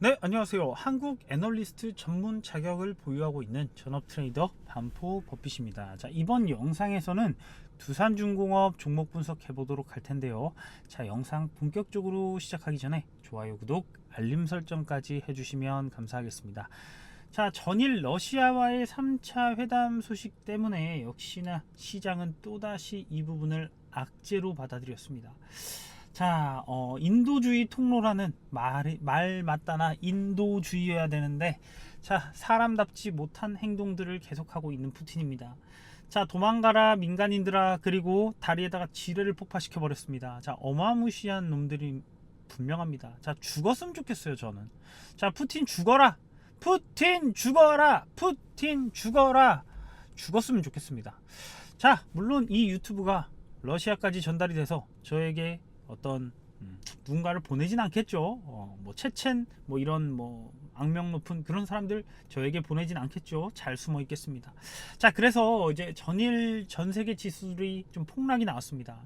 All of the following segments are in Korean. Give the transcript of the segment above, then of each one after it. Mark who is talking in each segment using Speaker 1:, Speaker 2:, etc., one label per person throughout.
Speaker 1: 네, 안녕하세요. 한국 애널리스트 전문 자격을 보유하고 있는 전업 트레이더 반포 버핏입니다. 자, 이번 영상에서는 두산중공업 종목 분석해 보도록 할 텐데요. 자, 영상 본격적으로 시작하기 전에 좋아요, 구독, 알림 설정까지 해주시면 감사하겠습니다. 자, 전일 러시아와의 3차 회담 소식 때문에 역시나 시장은 또다시 이 부분을 악재로 받아들였습니다. 자, 인도주의 통로라는 말 맞다나 인도주의여야 되는데, 자, 사람답지 못한 행동들을 계속하고 있는 푸틴입니다. 자, 도망가라 민간인들아. 그리고 다리에다가 지뢰를 폭파시켜 버렸습니다. 자, 어마무시한 놈들이 분명합니다. 자, 죽었으면 좋겠어요, 저는. 자, 푸틴 죽어라. 푸틴 죽어라. 푸틴 죽어라. 죽었으면 좋겠습니다. 자, 물론 이 유튜브가 러시아까지 전달이 돼서 저에게 어떤 누군가를 보내진 않겠죠. 뭐 체첸 뭐 이런 뭐 악명 높은 그런 사람들 저에게 보내진 않겠죠. 잘 숨어 있겠습니다. 자, 그래서 이제 전일 전 세계 지수들이 좀 폭락이 나왔습니다.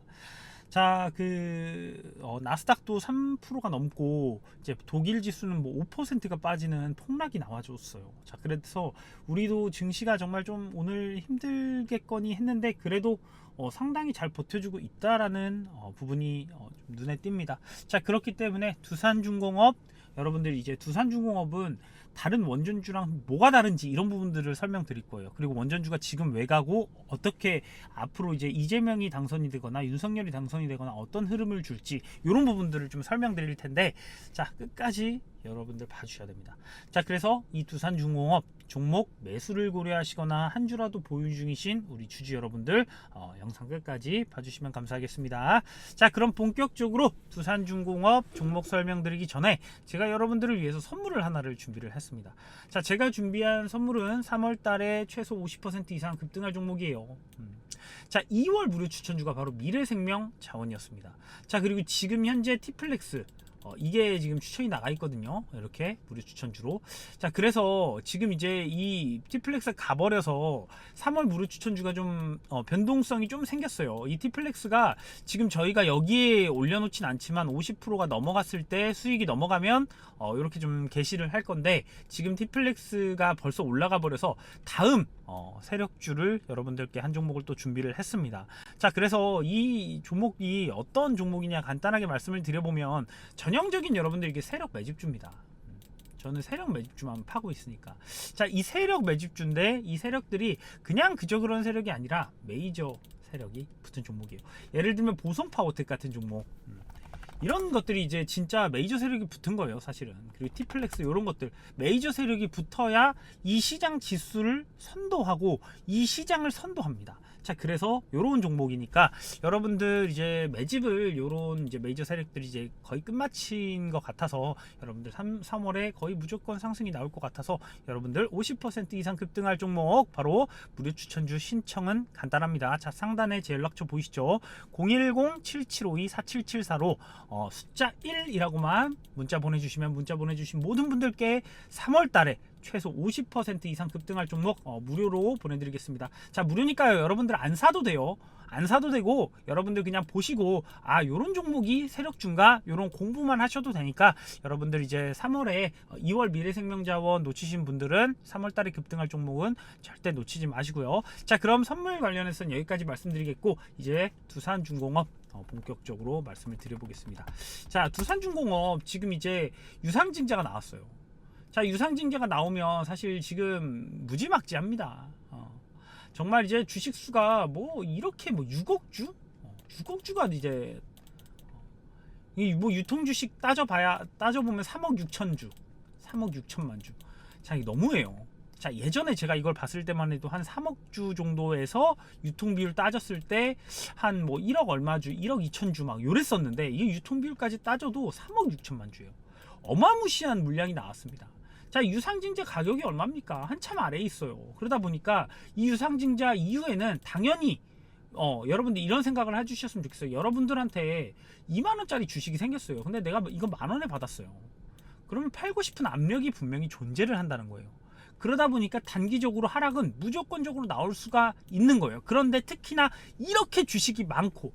Speaker 1: 자, 나스닥도 3%가 넘고 이제 독일 지수는 뭐 5%가 빠지는 폭락이 나와줬어요. 자, 그래서 우리도 증시가 정말 좀 오늘 힘들겠거니 했는데 그래도 상당히 잘 버텨주고 있다라는 부분이 좀 눈에 띕니다. 자, 그렇기 때문에 두산중공업, 여러분들 이제 두산중공업은 다른 원전주랑 뭐가 다른지 이런 부분들을 설명드릴 거예요. 그리고 원전주가 지금 왜 가고 어떻게 앞으로 이제 이재명이 당선이 되거나 윤석열이 당선이 되거나 어떤 흐름을 줄지 이런 부분들을 좀 설명드릴 텐데, 자, 끝까지 여러분들 봐주셔야 됩니다. 자, 그래서 이 두산중공업 종목 매수를 고려하시거나 한 주라도 보유 중이신 우리 주주 여러분들 영상 끝까지 봐주시면 감사하겠습니다. 자, 그럼 본격적으로 두산중공업 종목 설명드리기 전에 제가 여러분들을 위해서 선물을 하나를 준비를 했습니다. 자, 제가 준비한 선물은 3월 달에 최소 50% 이상 급등할 종목이에요. 자, 2월 무료 추천주가 바로 미래생명 자원이었습니다. 자, 그리고 지금 현재 티플렉스 이게 지금 추천이 나가 있거든요. 이렇게 무료 추천주로. 자, 그래서 지금 이제 이 티플렉스 가버려서 3월 무료 추천주가 좀 변동성이 좀 생겼어요. 이 티플렉스가 지금 저희가 여기에 올려놓진 않지만 50%가 넘어갔을 때 수익이 넘어가면 이렇게 좀 게시를 할 건데, 지금 티플렉스가 벌써 올라가 버려서 다음 세력주를 여러분들께 한 종목을 또 준비를 했습니다. 자, 그래서 이 종목이 어떤 종목이냐 간단하게 말씀을 드려보면 전형적인 여러분들 이게 세력 매집주입니다. 저는 세력 매집주만 파고 있으니까. 자, 이 세력 매집주인데 이 세력들이 그냥 그저 그런 세력이 아니라 메이저 세력이 붙은 종목이에요. 예를 들면 보성파워텍 같은 종목, 이런 것들이 이제 진짜 메이저 세력이 붙은 거예요, 사실은. 그리고 티플렉스 이런 것들 메이저 세력이 붙어야 이 시장 지수를 선도하고 이 시장을 선도합니다. 자, 그래서 요런 종목이니까 여러분들 이제 매집을 요런 이제 메이저 세력들이 이제 거의 끝마친 것 같아서 여러분들 3월에 거의 무조건 상승이 나올 것 같아서 여러분들 50% 이상 급등할 종목 바로 무료 추천주 신청은 간단합니다. 자, 상단에 제 연락처 보이시죠? 010-7752-4774로 숫자 1이라고만 문자 보내주시면 문자 보내주신 모든 분들께 3월 달에 최소 50% 이상 급등할 종목 무료로 보내드리겠습니다. 자, 무료니까요. 여러분들 안 사도 돼요. 안 사도 되고 여러분들 그냥 보시고 요런 종목이 세력주인가 요런 공부만 하셔도 되니까 여러분들 이제 3월에 2월 미래생명자원 놓치신 분들은 3월 달에 급등할 종목은 절대 놓치지 마시고요. 자, 그럼 선물 관련해서는 여기까지 말씀드리겠고 이제 두산중공업 본격적으로 말씀을 드려보겠습니다. 자, 두산중공업 지금 이제 유상증자가 나왔어요. 자, 유상증자가 나오면 사실 지금 무지막지합니다. 정말 이제 주식수가 뭐 이렇게 뭐 6억 주? 6억 주가 이제 뭐 유통주식 따져보면 3억 6천 주, 3억 6천만 주. 자, 이게 너무해요. 자, 예전에 제가 이걸 봤을 때만 해도 한 3억 주 정도에서 유통비율 따졌을 때 한 뭐 1억 얼마 주, 1억 2천 주 막 요랬었는데 이게 유통비율까지 따져도 3억 6천만 주예요. 어마무시한 물량이 나왔습니다. 자, 유상증자 가격이 얼마입니까? 한참 아래에 있어요. 그러다 보니까 이 유상증자 이후에는 당연히 여러분들 이런 생각을 해주셨으면 좋겠어요. 여러분들한테 2만원짜리 주식이 생겼어요. 근데 내가 이거 만원에 받았어요. 그러면 팔고 싶은 압력이 분명히 존재를 한다는 거예요. 그러다 보니까 단기적으로 하락은 무조건적으로 나올 수가 있는 거예요. 그런데 특히나 이렇게 주식이 많고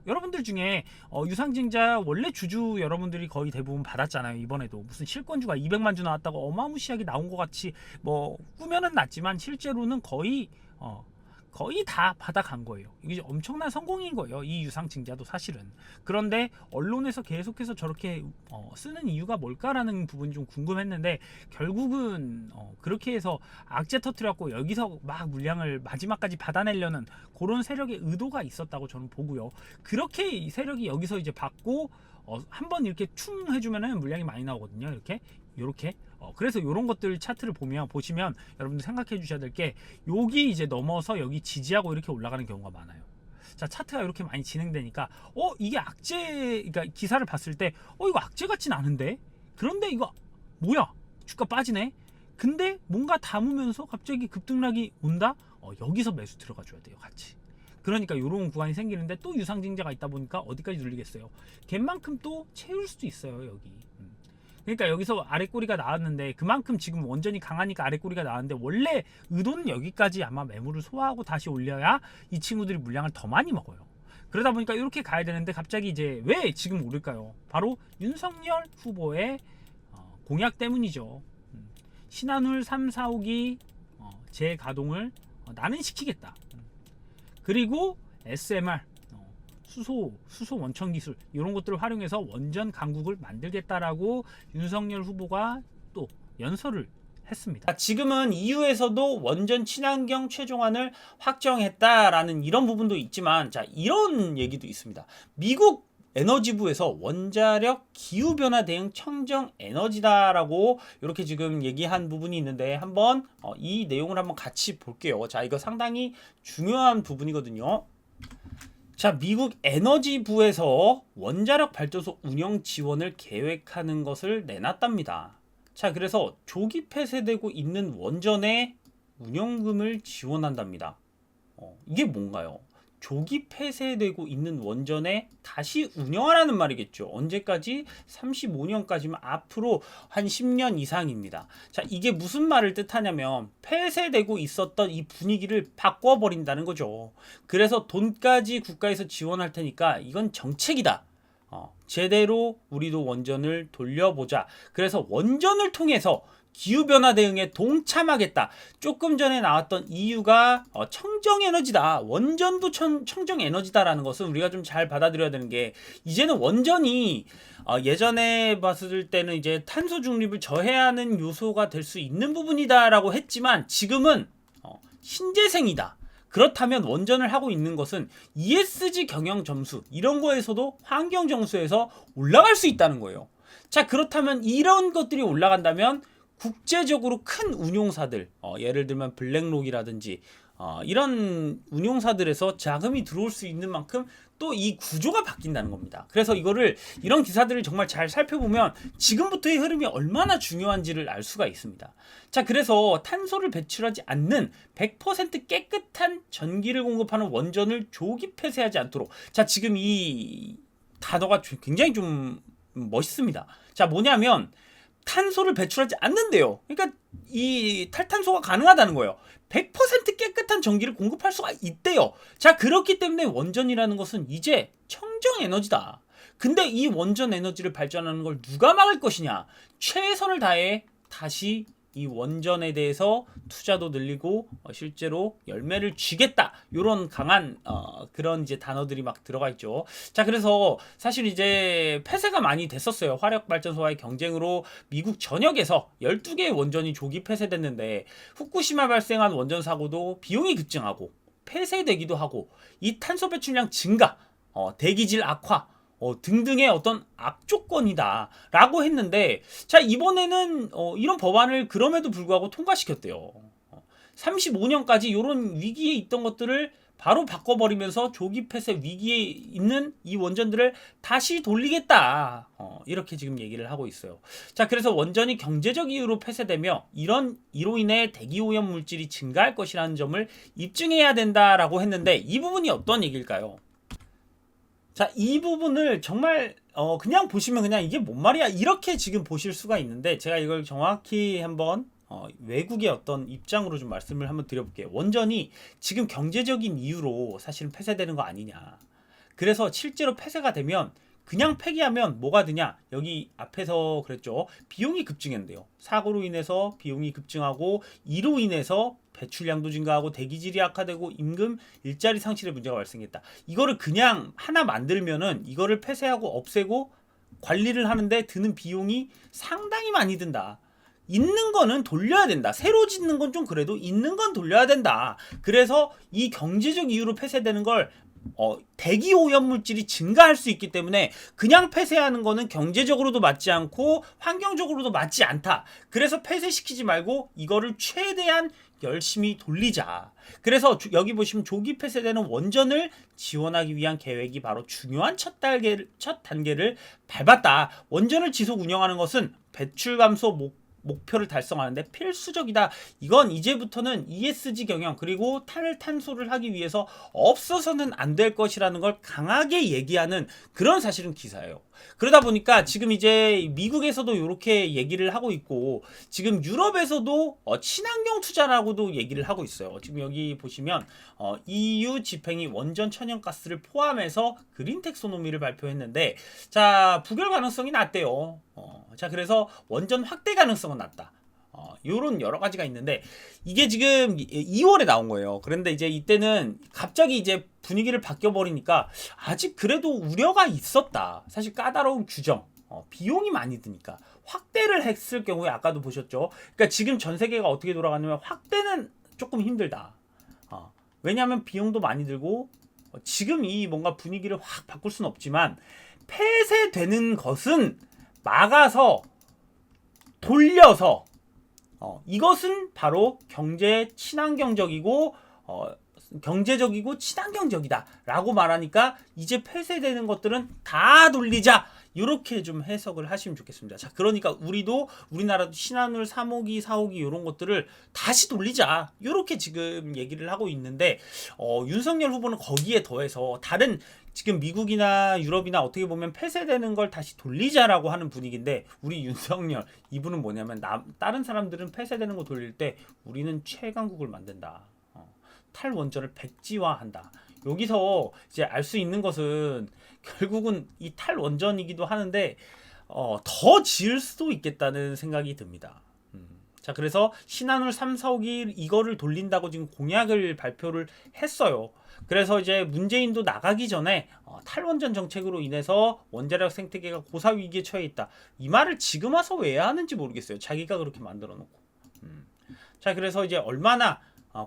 Speaker 1: 여러분들 중에 유상증자 원래 주주 여러분들이 거의 대부분 받았잖아요. 이번에도 무슨 실권주가 200만 주 나왔다고 어마무시하게 나온 것 같이 뭐 꾸며는 났지만 실제로는 거의 다 받아간 거예요. 이게 엄청난 성공인 거예요. 이 유상증자도 사실은. 그런데 언론에서 계속해서 저렇게 쓰는 이유가 뭘까라는 부분이 좀 궁금했는데 결국은 그렇게 해서 악재 터트렸고 여기서 막 물량을 마지막까지 받아내려는 그런 세력의 의도가 있었다고 저는 보고요. 그렇게 이 세력이 여기서 이제 받고 한번 이렇게 충 해주면은 물량이 많이 나오거든요. 이렇게 그래서 이런 것들 차트를 보시면 여러분들 생각해 주셔야 될 게 여기 이제 넘어서 여기 지지하고 이렇게 올라가는 경우가 많아요. 자, 차트가 이렇게 많이 진행되니까 이게 악재, 그러니까 기사를 봤을 때 이거 악재 같진 않은데, 그런데 이거 뭐야, 주가 빠지네. 근데 뭔가 담으면서 갑자기 급등락이 온다. 여기서 매수 들어가 줘야 돼요, 같이. 그러니까 이런 구간이 생기는데 또 유상증자가 있다 보니까 어디까지 눌리겠어요. 갭만큼 또 채울 수도 있어요, 여기. 그러니까 여기서 아랫꼬리가 나왔는데 그만큼 지금 원전이 강하니까 아랫꼬리가 나왔는데 원래 의도는 여기까지 아마 매물을 소화하고 다시 올려야 이 친구들이 물량을 더 많이 먹어요. 그러다 보니까 이렇게 가야 되는데 갑자기 이제 왜 지금 오를까요? 바로 윤석열 후보의 공약 때문이죠. 신한울 3, 4, 5기 재가동을 나는 시키겠다. 그리고 SMR 수소 원천 기술 이런 것들을 활용해서 원전 강국을 만들겠다라고 윤석열 후보가 또 연설을 했습니다. 지금은 EU에서도 원전 친환경 최종안을 확정했다라는 이런 부분도 있지만, 자, 이런 얘기도 있습니다. 미국 에너지부에서 원자력 기후변화 대응 청정 에너지다라고 이렇게 지금 얘기한 부분이 있는데 한번 이 내용을 한번 같이 볼게요. 자, 이거 상당히 중요한 부분이거든요. 자, 미국 에너지부에서 원자력 발전소 운영 지원을 계획하는 것을 내놨답니다. 자, 그래서 조기 폐쇄되고 있는 원전의 운영금을 지원한답니다. 이게 뭔가요? 조기 폐쇄되고 있는 원전에 다시 운영하라는 말이겠죠. 언제까지? 35년까지면 앞으로 한 10년 이상입니다. 자, 이게 무슨 말을 뜻하냐면 폐쇄되고 있었던 이 분위기를 바꿔버린다는 거죠. 그래서 돈까지 국가에서 지원할 테니까 이건 정책이다. 제대로 우리도 원전을 돌려보자. 그래서 원전을 통해서 기후변화 대응에 동참하겠다. 조금 전에 나왔던 이유가 청정에너지다. 원전도 청정에너지다라는 것은 우리가 좀 잘 받아들여야 되는 게, 이제는 원전이 예전에 봤을 때는 이제 탄소 중립을 저해하는 요소가 될 수 있는 부분이다라고 했지만 지금은 신재생이다. 그렇다면 원전을 하고 있는 것은 ESG 경영 점수 이런 거에서도 환경 점수에서 올라갈 수 있다는 거예요. 자, 그렇다면 이런 것들이 올라간다면 국제적으로 큰 운용사들, 예를 들면 블랙록이라든지 이런 운용사들에서 자금이 들어올 수 있는 만큼 또 이 구조가 바뀐다는 겁니다. 그래서 이런 기사들을 정말 잘 살펴보면 지금부터의 흐름이 얼마나 중요한지를 알 수가 있습니다. 자, 그래서 탄소를 배출하지 않는 100% 깨끗한 전기를 공급하는 원전을 조기 폐쇄하지 않도록. 자, 지금 이 단어가 굉장히 좀 멋있습니다. 자, 뭐냐면 탄소를 배출하지 않는데요. 그러니까 이 탈탄소가 가능하다는 거예요. 100% 깨끗한 전기를 공급할 수가 있대요. 자, 그렇기 때문에 원전이라는 것은 이제 청정 에너지다. 근데 이 원전 에너지를 발전하는 걸 누가 막을 것이냐? 최선을 다해 다시 이 원전에 대해서 투자도 늘리고 실제로 열매를 쥐겠다. 이런 강한 그런 이제 단어들이 막 들어가 있죠. 자, 그래서 사실 이제 폐쇄가 많이 됐었어요. 화력 발전소와의 경쟁으로 미국 전역에서 12개의 원전이 조기 폐쇄됐는데 후쿠시마 발생한 원전 사고도 비용이 급증하고 폐쇄되기도 하고 이 탄소 배출량 증가, 대기질 악화 등등의 어떤 악조건이다 라고 했는데, 자, 이번에는 이런 법안을 그럼에도 불구하고 통과시켰대요. 35년까지 이런 위기에 있던 것들을 바로 바꿔버리면서 조기 폐쇄 위기에 있는 이 원전들을 다시 돌리겠다, 이렇게 지금 얘기를 하고 있어요. 자, 그래서 원전이 경제적 이유로 폐쇄되며 이로 인해 대기오염 물질이 증가할 것이라는 점을 입증해야 된다라고 했는데, 이 부분이 어떤 얘기일까요? 자, 이 부분을 정말 그냥 보시면 그냥 이게 뭔 말이야 이렇게 지금 보실 수가 있는데, 제가 이걸 정확히 한번 외국의 어떤 입장으로 좀 말씀을 한번 드려볼게요. 원전이 지금 경제적인 이유로 사실은 폐쇄되는 거 아니냐. 그래서 실제로 폐쇄가 되면 그냥 폐기하면 뭐가 되냐? 여기 앞에서 그랬죠. 비용이 급증한대요. 사고로 인해서 비용이 급증하고 이로 인해서 배출량도 증가하고 대기질이 악화되고 임금 일자리 상실의 문제가 발생했다. 이거를 그냥 하나 만들면은 이거를 폐쇄하고 없애고 관리를 하는데 드는 비용이 상당히 많이 든다. 있는 거는 돌려야 된다. 새로 짓는 건 좀 그래도 있는 건 돌려야 된다. 그래서 이 경제적 이유로 폐쇄되는 걸 대기 오염 물질이 증가할 수 있기 때문에 그냥 폐쇄하는 거는 경제적으로도 맞지 않고 환경적으로도 맞지 않다. 그래서 폐쇄시키지 말고 이거를 최대한 열심히 돌리자. 그래서 여기 보시면 조기 폐쇄되는 원전을 지원하기 위한 계획이 바로 중요한 첫 단계를 밟았다. 원전을 지속 운영하는 것은 배출 감소 목표를 달성하는데 필수적이다. 이건 이제부터는 ESG 경영 그리고 탈탄소를 하기 위해서 없어서는 안 될 것이라는 걸 강하게 얘기하는 그런 사실은 기사예요. 그러다 보니까 지금 이제 미국에서도 이렇게 얘기를 하고 있고 지금 유럽에서도 친환경 투자라고도 얘기를 하고 있어요. 지금 여기 보시면 EU 집행이 원전 천연가스를 포함해서 그린 텍소노미를 발표했는데 자 부결 가능성이 낮대요. 자 그래서 원전 확대 가능성은 낮다. 요런 여러 가지가 있는데 이게 지금 2월에 나온 거예요. 그런데 이제 이때는 갑자기 이제 분위기를 바뀌어 버리니까 아직 그래도 우려가 있었다. 사실 까다로운 규정, 비용이 많이 드니까 확대를 했을 경우에 아까도 보셨죠. 그러니까 지금 전 세계가 어떻게 돌아가냐면 확대는 조금 힘들다. 왜냐하면 비용도 많이 들고 지금 이 뭔가 분위기를 확 바꿀 수는 없지만 폐쇄되는 것은 막아서 돌려서 이것은 바로 경제 친환경적이고 경제적이고 친환경적이다 라고 말하니까 이제 폐쇄되는 것들은 다 돌리자 이렇게 좀 해석을 하시면 좋겠습니다. 자 그러니까 우리나라도 신한울 3호기 4호기 이런 것들을 다시 돌리자 이렇게 지금 얘기를 하고 있는데 윤석열 후보는 거기에 더해서 다른 지금 미국이나 유럽이나 어떻게 보면 폐쇄되는 걸 다시 돌리자라고 하는 분위기인데 우리 윤석열 이분은 뭐냐면 다른 사람들은 폐쇄되는 거 돌릴 때 우리는 최강국을 만든다. 탈원전을 백지화한다. 여기서 이제 알 수 있는 것은 결국은 이 탈원전이기도 하는데 더 지을 수도 있겠다는 생각이 듭니다. 자 그래서 신한울 3, 4호기 이거를 돌린다고 지금 공약을 발표를 했어요. 그래서 이제 문재인도 나가기 전에 탈원전 정책으로 인해서 원자력 생태계가 고사 위기에 처해 있다. 이 말을 지금 와서 왜 하는지 모르겠어요. 자기가 그렇게 만들어 놓고. 자 그래서 이제 얼마나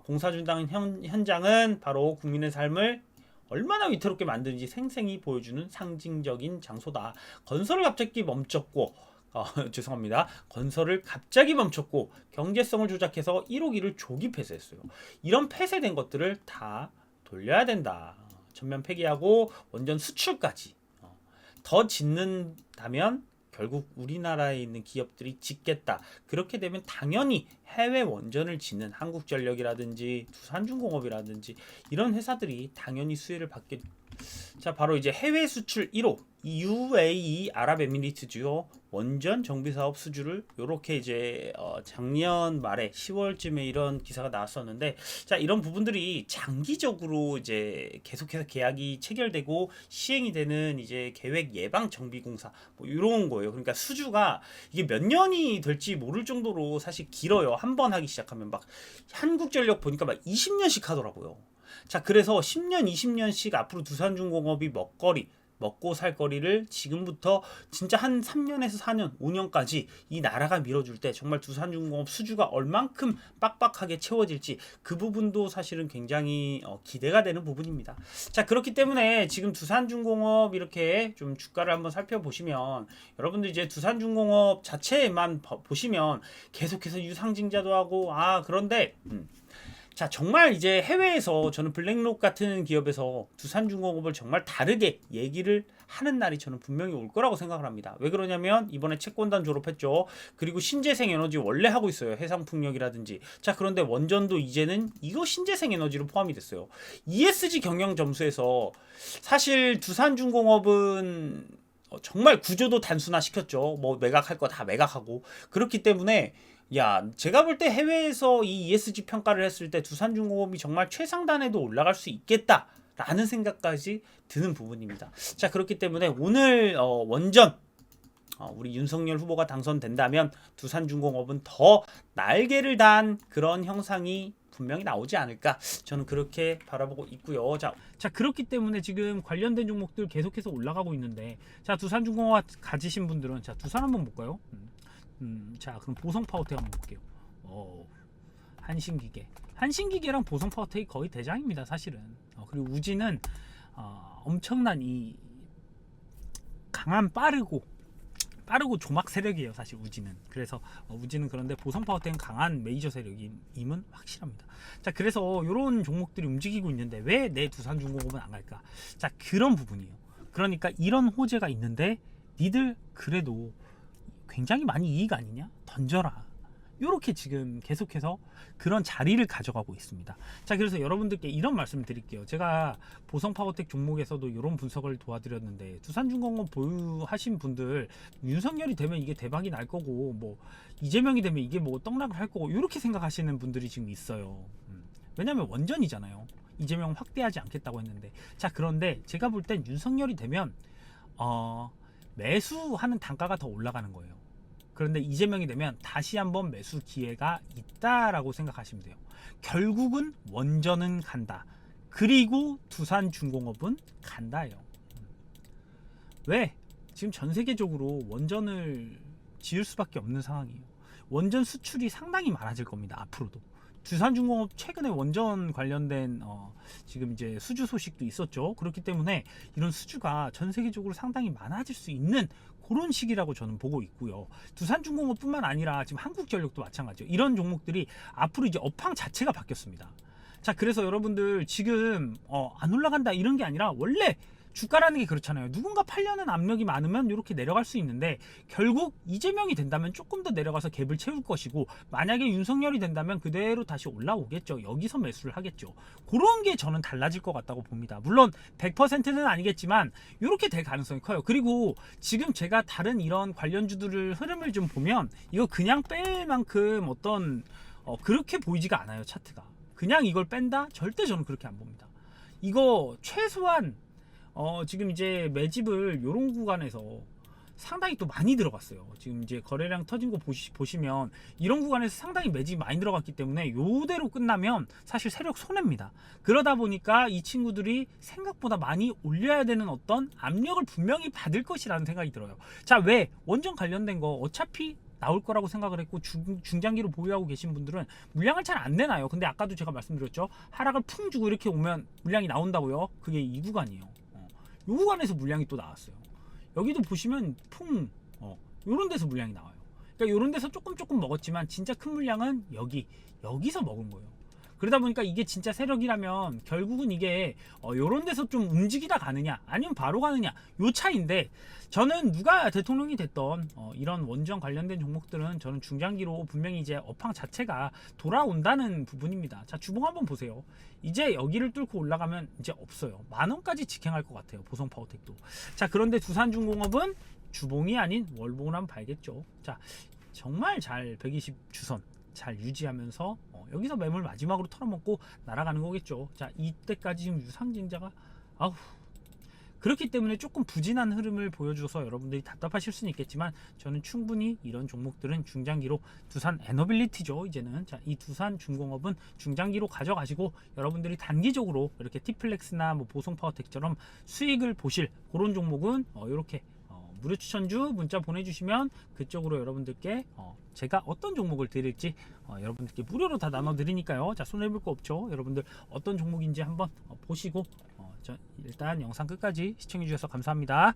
Speaker 1: 공사 준다는 현장은 바로 국민의 삶을 얼마나 위태롭게 만드는지 생생히 보여주는 상징적인 장소다. 건설을 갑자기 멈췄고 죄송합니다. 건설을 갑자기 멈췄고 경제성을 조작해서 1호기를 조기 폐쇄했어요. 이런 폐쇄된 것들을 다 돌려야 된다. 전면 폐기하고 원전 수출까지 더 짓는다면 결국 우리나라에 있는 기업들이 짓겠다. 그렇게 되면 당연히 해외 원전을 짓는 한국전력이라든지 두산중공업이라든지 이런 회사들이 당연히 수혜를 받게. 자 바로 이제 해외 수출 1호 UAE 아랍에미리트주요 원전 정비 사업 수주를 요렇게 이제 작년 말에 10월쯤에 이런 기사가 나왔었는데 자 이런 부분들이 장기적으로 이제 계속해서 계약이 체결되고 시행이 되는 이제 계획 예방 정비 공사 뭐 이런 거예요. 그러니까 수주가 이게 몇 년이 될지 모를 정도로 사실 길어요. 한 번 하기 시작하면 막 한국전력 보니까 막 20년씩 하더라고요. 자 그래서 10년 20년씩 앞으로 두산중공업이 먹고 살 거리를 지금부터 진짜 한 3년에서 4년 5년까지 이 나라가 밀어줄 때 정말 두산중공업 수주가 얼만큼 빡빡하게 채워질지 그 부분도 사실은 굉장히 기대가 되는 부분입니다. 자 그렇기 때문에 지금 두산중공업 이렇게 좀 주가를 한번 살펴보시면 여러분들 이제 두산중공업 자체만 보시면 계속해서 유상증자도 하고 그런데 자 정말 이제 해외에서 저는 블랙록 같은 기업에서 두산중공업을 정말 다르게 얘기를 하는 날이 저는 분명히 올 거라고 생각을 합니다. 왜 그러냐면 이번에 채권단 졸업했죠. 그리고 신재생 에너지 원래 하고 있어요. 해상풍력이라든지. 자 그런데 원전도 이제는 이거 신재생 에너지로 포함이 됐어요. ESG 경영 점수에서 사실 두산중공업은 정말 구조도 단순화시켰죠. 뭐 매각할 거 다 매각하고 그렇기 때문에 제가 볼 때 해외에서 이 ESG 평가를 했을 때 두산중공업이 정말 최상단에도 올라갈 수 있겠다. 라는 생각까지 드는 부분입니다. 자, 그렇기 때문에 오늘 원전 우리 윤석열 후보가 당선된다면 두산중공업은 더 날개를 단 그런 형상이 분명히 나오지 않을까, 저는 그렇게 바라보고 있고요. 자, 그렇기 때문에 지금 관련된 종목들 계속해서 올라가고 있는데, 자, 두산중공업 가지신 분들은 자, 두산 한번 볼까요? 자, 그럼 보성파워텍 한번 볼게요. 한신기계랑 보성파워텍이 거의 대장입니다, 사실은. 그리고 우지는 엄청난 이 강한 빠르고 조막 세력이에요, 사실 우지는. 그래서 우지는, 그런데 보성파워텍은 강한 메이저 세력임은 확실합니다. 자, 그래서 이런 종목들이 움직이고 있는데 왜 내 두산중공업은 안 갈까? 자, 그런 부분이에요. 그러니까 이런 호재가 있는데 니들 그래도 굉장히 많이 이익 아니냐? 던져라. 이렇게 지금 계속해서 그런 자리를 가져가고 있습니다. 자, 그래서 여러분들께 이런 말씀을 드릴게요. 제가 보성파워텍 종목에서도 이런 분석을 도와드렸는데, 두산중공업 보유하신 분들 윤석열이 되면 이게 대박이 날 거고, 뭐 이재명이 되면 이게 뭐 떡락을 할 거고, 이렇게 생각하시는 분들이 지금 있어요. 왜냐면 원전이잖아요. 이재명 확대하지 않겠다고 했는데. 자, 그런데 제가 볼 땐 윤석열이 되면 매수하는 단가가 더 올라가는 거예요. 그런데 이재명이 되면 다시 한번 매수 기회가 있다라고 생각하시면 돼요. 결국은 원전은 간다. 그리고 두산중공업은 간다예요. 왜? 지금 전 세계적으로 원전을 지을 수밖에 없는 상황이에요. 원전 수출이 상당히 많아질 겁니다, 앞으로도. 두산중공업 최근에 원전 관련된 지금 이제 수주 소식도 있었죠. 그렇기 때문에 이런 수주가 전 세계적으로 상당히 많아질 수 있는 그런 시기라고 저는 보고 있고요. 두산중공업뿐만 아니라 지금 한국전력도 마찬가지예요. 이런 종목들이 앞으로 이제 업황 자체가 바뀌었습니다. 자, 그래서 여러분들 지금 안 올라간다 이런 게 아니라, 원래 주가라는 게 그렇잖아요. 누군가 팔려는 압력이 많으면 이렇게 내려갈 수 있는데, 결국 이재명이 된다면 조금 더 내려가서 갭을 채울 것이고, 만약에 윤석열이 된다면 그대로 다시 올라오겠죠. 여기서 매수를 하겠죠. 그런 게 저는 달라질 것 같다고 봅니다. 물론 100%는 아니겠지만 이렇게 될 가능성이 커요. 그리고 지금 제가 다른 이런 관련주들을 흐름을 좀 보면 이거 그냥 뺄 만큼 그렇게 보이지가 않아요, 차트가. 그냥 이걸 뺀다? 절대 저는 그렇게 안 봅니다. 이거 최소한 지금 이제 매집을 요런 구간에서 상당히 또 많이 들어갔어요. 지금 이제 거래량 터진 거 보시면 이런 구간에서 상당히 매집이 많이 들어갔기 때문에 요대로 끝나면 사실 세력 손해입니다. 그러다 보니까 이 친구들이 생각보다 많이 올려야 되는 어떤 압력을 분명히 받을 것이라는 생각이 들어요. 자, 왜? 원전 관련된 거 어차피 나올 거라고 생각을 했고, 중장기로 보유하고 계신 분들은 물량을 잘 안 내놔요. 근데 아까도 제가 말씀드렸죠. 하락을 풍 주고 이렇게 오면 물량이 나온다고요. 그게 이 구간이에요. 이 구간에서 물량이 또 나왔어요. 여기도 보시면 요런 데서 물량이 나와요. 그러니까 요런 데서 조금 먹었지만 진짜 큰 물량은 여기서 먹은 거예요. 그러다 보니까 이게 진짜 세력이라면 결국은 이게 요런 데서 좀 움직이다 가느냐 아니면 바로 가느냐, 요 차이인데, 저는 누가 대통령이 됐던 이런 원전 관련된 종목들은 저는 중장기로 분명히 이제 업황 자체가 돌아온다는 부분입니다. 자, 주봉 한번 보세요. 이제 여기를 뚫고 올라가면 이제 없어요. 10,000원까지 직행할 것 같아요, 보성파워텍도. 자, 그런데 두산중공업은 주봉이 아닌 월봉을 한번 봐야겠죠. 자, 정말 잘 120 주선 잘 유지하면서 여기서 매물 마지막으로 털어먹고 날아가는 거겠죠. 자, 이때까지 지금 유상증자가 그렇기 때문에 조금 부진한 흐름을 보여줘서 여러분들이 답답하실 수는 있겠지만, 저는 충분히 이런 종목들은 중장기로, 두산 에너빌리티죠 이제는. 자, 이 두산중공업은 중장기로 가져가시고 여러분들이 단기적으로 이렇게 티플렉스나 뭐 보성파워텍처럼 수익을 보실 그런 종목은 이렇게 무료 추천주 문자 보내주시면 그쪽으로 여러분들께 제가 어떤 종목을 드릴지 여러분들께 무료로 다 나눠드리니까요. 자, 손해볼 거 없죠. 여러분들 어떤 종목인지 한번 보시고 일단 영상 끝까지 시청해 주셔서 감사합니다.